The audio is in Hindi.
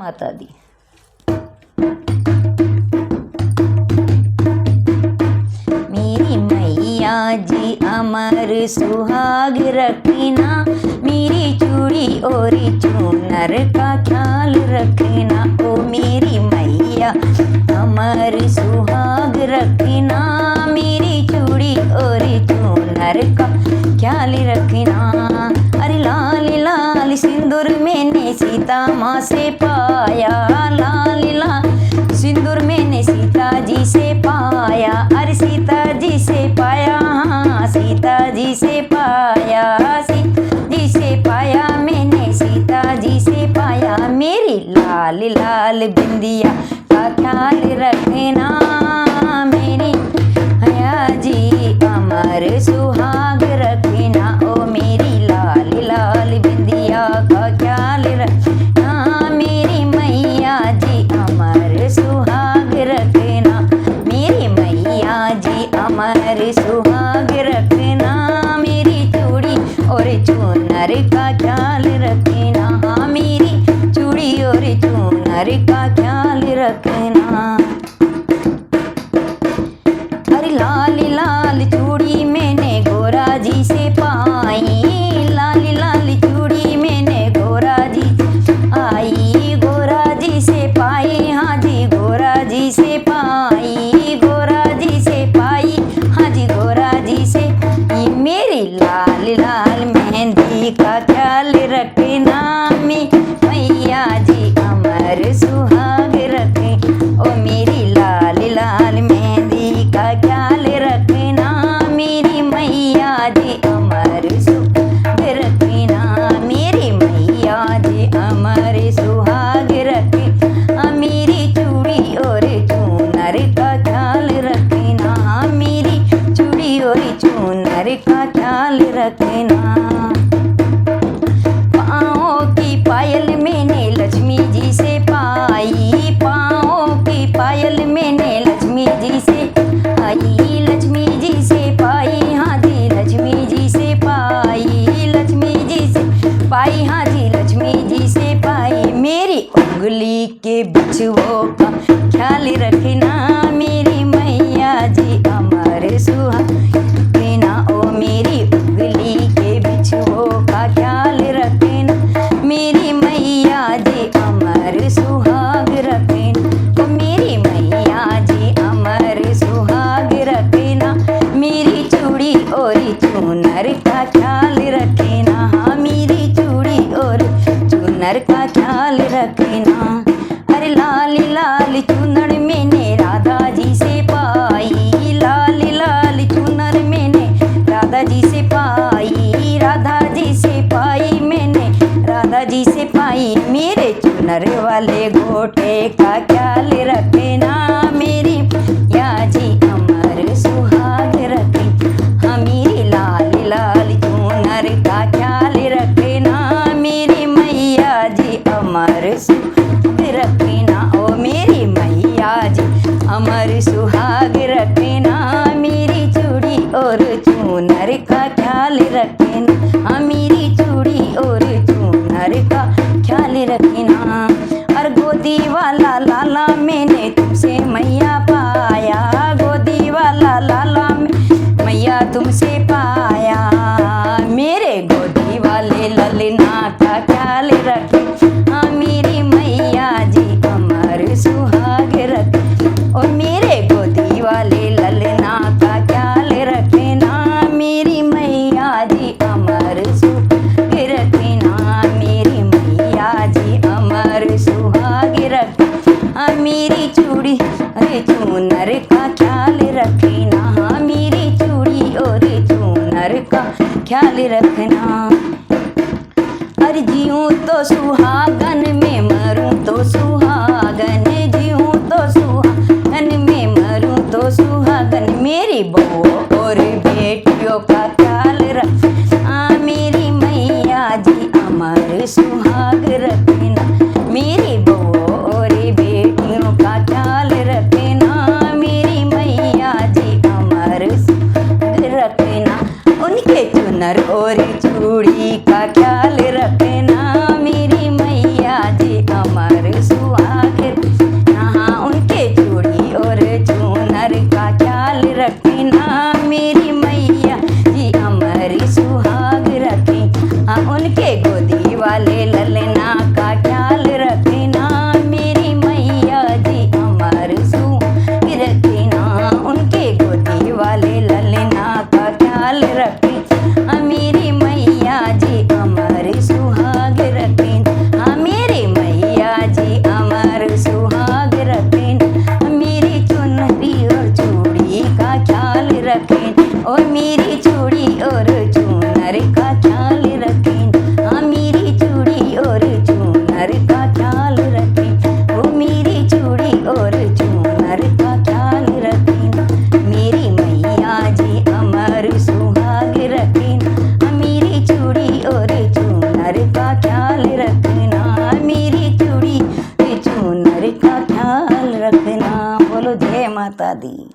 माता दी। मेरी मैया जी अमर सुहाग रखना, मेरी चूड़ी और चूनर का ख्याल रखना। ओ मेरी मैया अमर सुहाग रखना, मेरी चूड़ी और चूनर का ख्याल रखना। अरे लाल लाल सिंदूर मैंने सीता माँ से पाया, लाल लाल सिंदूर मैंने सीता जी से पाया। अरे सीता जी से पाया, हाँ सीता जी से पाया, सीता जी से पाया मैंने सीता जी से पाया। मेरी लाल लाल बिंदिया का ख्याल रखना, मेरी मैया जी अमर सुहाग रखना। ओ मेरी लाल लाल बिंदिया का ख्याल रखना, मेरी मैया जी अमर सुहाग रखना। मेरी मैया जी अमर सुहाग रखना, मेरी चूड़ी और चूनर का ख्याल रखना। हाँ मेरी चूड़ी और चूनर का ख्याल रखना। अरे लाल लाल चूड़ी मैंने गोरा जी से पाई, लाल लाल चूड़ी मैंने गोरा जी आई, गोरा जी से पाई, हाँ जी गोरा जी से पाई, गोरा जी से पाई, हाँ जी गोरा जी से। ये मेरी लाल लाल मेहंदी का ख्याल रखना, मैया जी अमर सुहाग रखे। ओ मेरी लाल लाल मेहंदी का ख्याल रखना, मेरी मैया जी अमर सुहाग रखना। मेरी मैया जी अमर सुहाग रखे, मेरी चूड़ी और चूनर का ख्याल रखना, मेरी चूड़ी और चूनर का ख्याल रखना। पाँव की पायल मैंने लक्ष्मी जी से पाई, पाँव की पायल मैंने लक्ष्मी जी से आई, लक्ष्मी जी से पाई, हाँ जी लक्ष्मी जी से पाई, लक्ष्मी जी से पाई, हाँ जी लक्ष्मी जी से पाई। मेरी उंगली के बिछुओं का ख्याल रखना, मेरी मैया जी अमर सुहाग रखना। ओ मेरी उंगली के बिछुओं का ख्याल रखना, मेरी मैया जी अमर सुहाग रखना। ओ मेरी मैया जी अमर सुहाग रखना, मेरी चूड़ी और चूनर का ख्याल रखना, हाँ मेरी चूड़ी और चूनर का ख्याल रखना। अरे लाल लाल चूनर मैंने राधा जी से पाई, लाल लाल चूनर मैंने राधा जी से पाई, राधा जी से पाई मैंने राधा जी से पाई। मेरे चूनर वाले गोटे का ख्याल रखना, मेरी मैया जी अमर सुहाग रखे। हाँ मेरी लाल लाल चूनर का ख्याल रखना, मेरी मैया जी अमर सुहाग रखना। ओ मेरी मैया जी अमर सुहाग रखना, मेरी चूड़ी और चूनर का ख्याल रखना, हाँ मेरी चूड़ी और चूनर का ख्याल रखना। और गोदी वाला लाला मैंने तुमसे मैया पाया, गोदी वाला लाला मैया तुमसे पाया। मेरे गोदी वाले ललना का ख्याल रखे, हाँ मेरी मैया जी अमर सुहाग रखे। और मेरे गोदी वाले ललना का ख्याल रखना, मेरी मैया जी अमर सुहाग रखना, मेरी मैया जी अमर सुहाग रखना। माता दी।